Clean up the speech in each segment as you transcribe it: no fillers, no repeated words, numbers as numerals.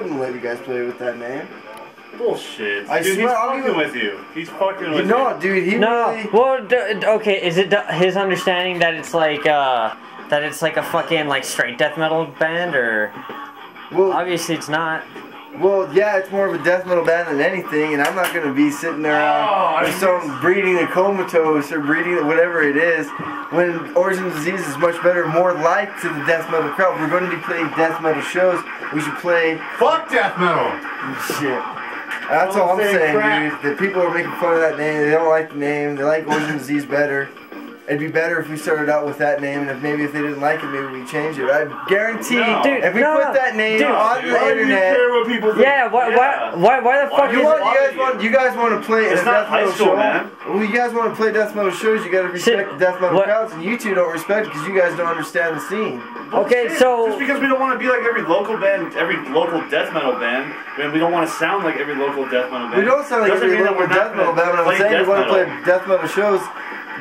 wouldn't let you guys play with that name. Bullshit. I dude, swear, he's fucking with you. He's fucking with you. No, dude, he really... Well, okay, is it his understanding that it's like, that it's like a fucking, like, straight death metal band, or... Well, obviously it's not. Well, yeah, it's more of a death metal band than anything, and I'm not going to be sitting there with some breeding a comatose or breeding whatever it is, when Origin of Disease is much better, more like to the death metal crowd. We're going to be playing death metal shows. We should play... Fuck death metal! Shit. That's all I'm saying, dude. The people are making fun of that name. They don't like the name. They like Origin of Disease better. It'd be better if we started out with that name, and if they didn't like it, maybe we change it. I guarantee, if we put that name on the internet, what people think? Yeah, why the fuck you guys want to play a death metal show? Man. Well, you guys want to play death metal shows, you got to respect the death metal crowds, and you two don't respect it because you guys don't understand the scene. Okay, so just because we don't want to be like every local band, every local death metal band, and we don't want to sound like every local death metal band. We don't sound like every local death metal band, but I'm saying we want to play death metal shows.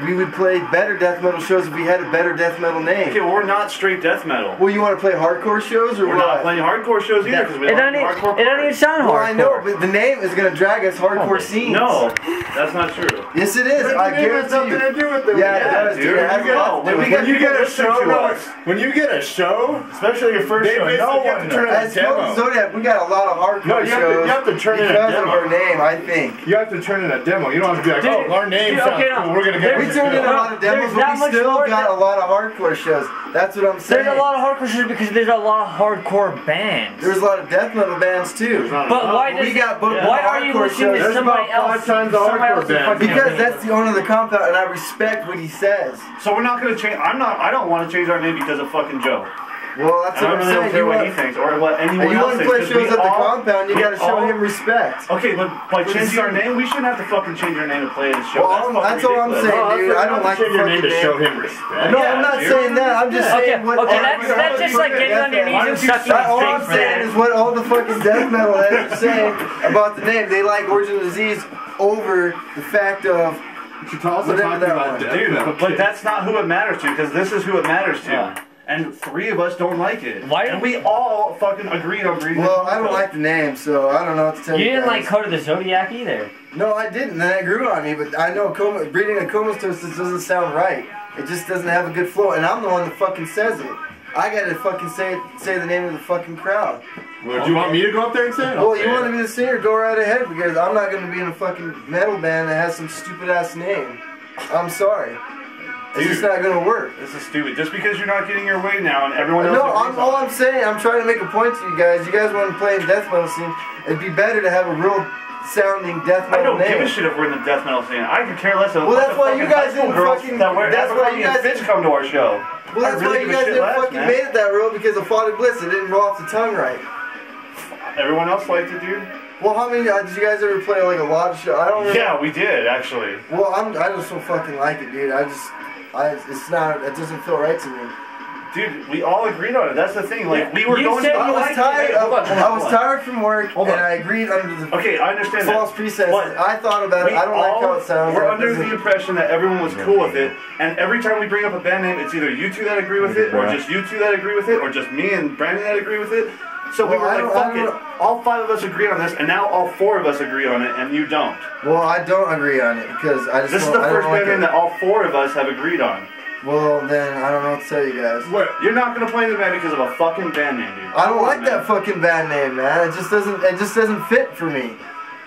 We would play better death metal shows if we had a better death metal name. Okay, well, we're not straight death metal. Well, you want to play hardcore shows, or we're not playing hardcore shows either because we don't hardcore. It don't even sound hardcore. Well, I know, but the name is going to drag us hardcore scenes. No, that's not true. Yes, it is. I guarantee something to do with it. Yeah, it does, dude. When you get a show, when you get a show, especially your first show, no one turn in a demo. Zodiac, we got a lot of hardcore shows. You have to turn in a because demo. of our name, I think. You have to turn in a demo. You don't have to be like, oh, our name sounds cool. We're gonna get. We turned in a lot of demos, but we still got a lot of hardcore shows. That's what I'm saying. There's a lot of hardcore shows because there's a lot of hardcore bands. There's a lot of death metal bands too. But why does why are you listening to somebody else? Because that's the owner of the compound, and I respect what he says. So we're not gonna change. I don't want to change our name because of fucking Joe. Well, that's what I'm saying. I don't really care what he thinks or what anyone else thinks. You want to play shows at the compound, you gotta show him respect. Okay, but by changing our name, we shouldn't have to fucking change our name to play at a show. Well, that's all I'm saying, dude. I don't like to change your name to show him respect. No, I'm not saying that. I'm just saying what... Okay, that's just like getting on your knees and sucking his all I'm saying is what all the fucking death metal heads are saying about the name. They like Origin of Disease over the fact of... But that's not who it matters to, because this is who it matters to. And 3 of us don't like it. Why? And we all fucking agreed on breeding. Well, I don't like the name, so I don't know what to tell you. You didn't like Code of the Zodiac either. No, I didn't. And it grew on me, but I know breeding a comatose doesn't sound right. It just doesn't have a good flow, and I'm the one that fucking says it. I gotta fucking say the name of the fucking crowd. Well, do you want me to go up there and say it? Well, you want to be the singer, go right ahead, because I'm not gonna be in a fucking metal band that has some stupid ass name. I'm sorry. It's just not gonna work. This is stupid. Just because you're not getting your way now and everyone else... No, all I'm saying, I'm trying to make a point to you guys. You guys want to play in death metal scene. It'd be better to have a real sounding death metal name. I don't give a shit if we're in the death metal scene. I could care less of... Well, that's why you guys didn't fucking... That's why you guys didn't come to our show. Well, that's why you guys didn't fucking made it that real, because of Father Bliss. It didn't roll off the tongue right. Everyone else liked it, dude. Well, how many did you guys ever play like a lot of shows? I don't remember. Yeah, we did actually. Well, I just don't fucking like it, dude. It's not. It doesn't feel right to me. Dude, we all agreed on it. That's the thing. Like we were going. I was tired from work, and I agreed under the I understand false pretense. I thought about it. I don't like how it sounds. We're under the impression that everyone was cool with it, and every time we bring up a band name, it's either you two that agree with it, or just you two that agree with it, or just me and Brandon that agree with it. So we were like, fuck it. All 5 of us agree on this, and now all 4 of us agree on it, and you don't. Well, I don't agree on it because I just. This is the first band name that all 4 of us have agreed on. Well, then I don't know what to tell you guys. What? You're not gonna play the band because of a fucking band name, dude. I don't like that fucking band name, man. It just doesn't fit for me.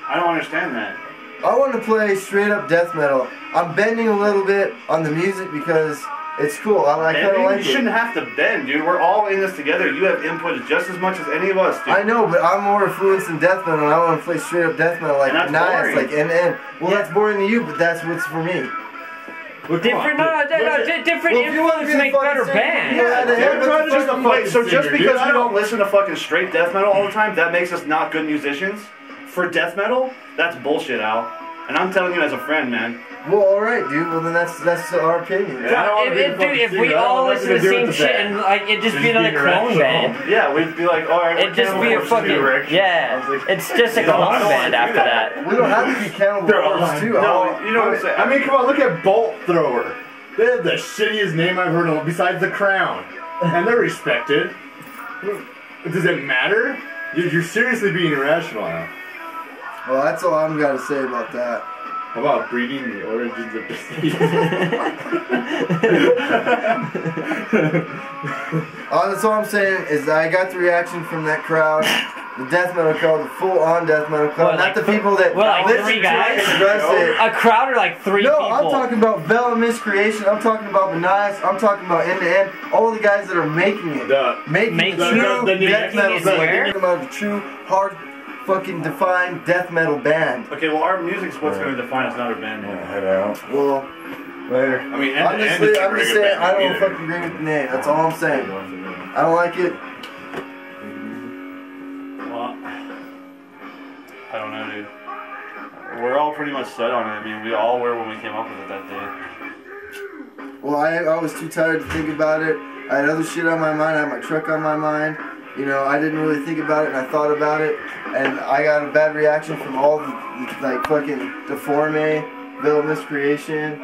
I don't understand that. I want to play straight up death metal. I'm bending a little bit on the music because it's cool. I kind of like it. You shouldn't have to bend, dude. We're all in this together. You have input just as much as any of us, dude. I know, but I'm more influenced in death metal, and I want to play straight up death metal like Nias, like NN. Well, that's boring to you, but that's what's for me. Different influence make better bands. Yeah, so just because we don't listen to fucking straight death metal all the time, that makes us not good musicians? For death metal? That's bullshit, Al. And I'm telling you as a friend, man. Well, alright, dude. Well, then that's our opinion. Yeah, if we all listen to the same shit and like it'd just be another clone band. Yeah, we'd be like, alright, it'd just be a fucking it's just a clone band after that. We don't have to be Cannibal Corpse too. No, you know what I'm saying. I mean, come on, look at Bolt Thrower. They have the shittiest name I've heard of besides the Crown, and they're respected. Does it matter? You're seriously being irrational now. Well, that's all I'm got to say about that. How about breeding the origins of disease? That's all I'm saying is that I got the reaction from that crowd, the death metal crowd, the full-on death metal crowd, What, not like the people that like listen 3 to guys? it and address it. A crowd or like 3 No, people? I'm talking about Vela Miscreation, I'm talking about Benias, I'm talking about End to End, all the guys that are making it. Making true death metal. I'm talking about the true, hard, fucking defined death metal band. Okay, well, our music's what's going to define us, not our band name. Head out. Well, later. I mean, I'm just saying, I don't fucking agree with the name. That's all I'm saying. I don't like it. Well, I don't know, dude. We're all pretty much set on it. I mean, we all were when we came up with it that day. Well, I was too tired to think about it. I had other shit on my mind. I had my truck on my mind. You know, I didn't really think about it, and I thought about it, and I got a bad reaction from all the like fucking Deforme, Vela Miscreation.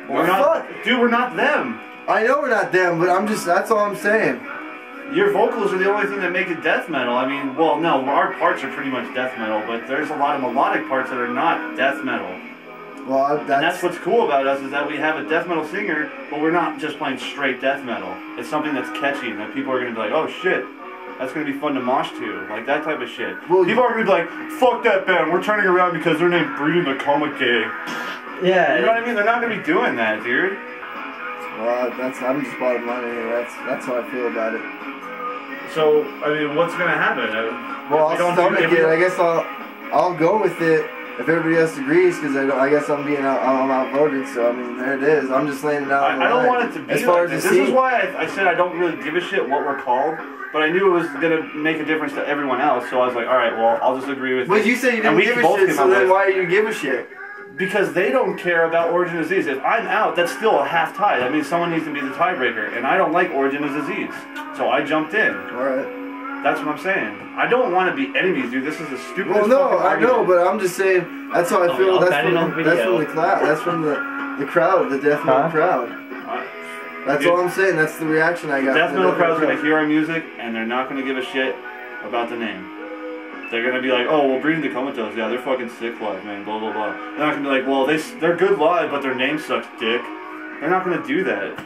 We're not, dude. We're not them. I know we're not them, but that's all I'm saying. Your vocals are the only thing that make it death metal. I mean, well, no, our parts are pretty much death metal, but there's a lot of melodic parts that are not death metal. Well, and that's what's cool about us is that we have a death metal singer, but we're not just playing straight death metal. It's something that's catchy and that people are gonna be like, oh shit. That's gonna be fun to mosh to, like that type of shit. Well, people are gonna be like, "Fuck that band, we're turning around because they're named Breeding the Coma Gay." Yeah. You know what I mean? They're not gonna be doing that, dude. Well, I'm just bottom line. That's how I feel about it. So, I mean, what's gonna happen? Well, I'll stomach it. I guess I'll go with it if everybody else agrees, because I guess I'm outvoted. So I mean, there it is. I'm just laying it out. I don't want it to be as far like as this. This is why I said I don't really give a shit what we're called. But I knew it was going to make a difference to everyone else, so I was like, alright, well, I'll just agree with it. But you say you didn't give a shit, so then why do you give a shit? Because they don't care about Origin of Disease. If I'm out, that's still a half tie. That means someone needs to be the tiebreaker, and I don't like Origin of Disease. So I jumped in. Alright. That's what I'm saying. I don't want to be enemies, dude. This is the stupidest Well, no, I know, but I'm just saying, that's how I feel. That's from the crowd. That's from the crowd, the death metal crowd. That's all I'm saying. That's the reaction I got. The death metal crowd's going to hear our music, and they're not going to give a shit about the name. They're going to be like, oh, well, Breeding the Comatose, yeah, they're fucking sick live, man, blah, blah, blah. They're not going to be like, well, they're good live, but their name sucks dick. They're not going to do that.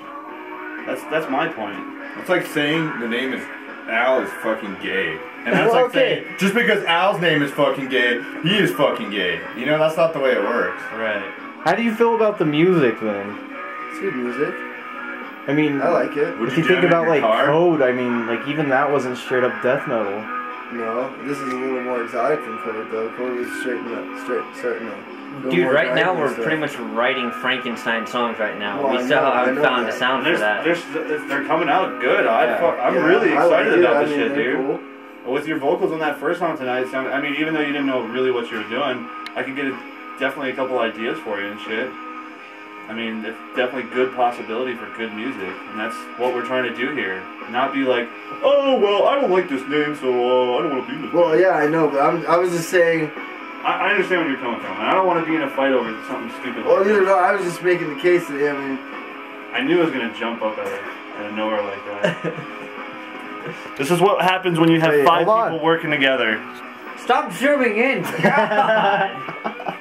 That's my point. It's like saying the name is Al is fucking gay. And that's like saying, just because Al's name is fucking gay, he is fucking gay. You know, that's not the way it works. Right. How do you feel about the music, then? It's good music. I mean, I like it. If you think about like Code, I mean, like even that wasn't straight up death metal. No, this is a little more exotic than Code, though. Code is straight. Dude, right now we're pretty much writing Frankenstein songs right now. Well, we still haven't found a sound for that. They're coming out good. I'm really excited about this shit, dude. Cool. With your vocals on that first song tonight, I mean, even though you didn't know really what you were doing, I could get definitely a couple ideas for you and shit. I mean, it's definitely good possibility for good music, and that's what we're trying to do here. Not be like, oh, well, I don't like this name, so I don't want to be in this. Well, yeah, I know, but I was just saying. I understand where you're coming from, and I don't want to be in a fight over something stupid. Well, neither do I. I was just making the case that, I mean, I knew I was gonna jump up out of nowhere like that. This is what happens when you have 5 people working together. Stop zooming in! God.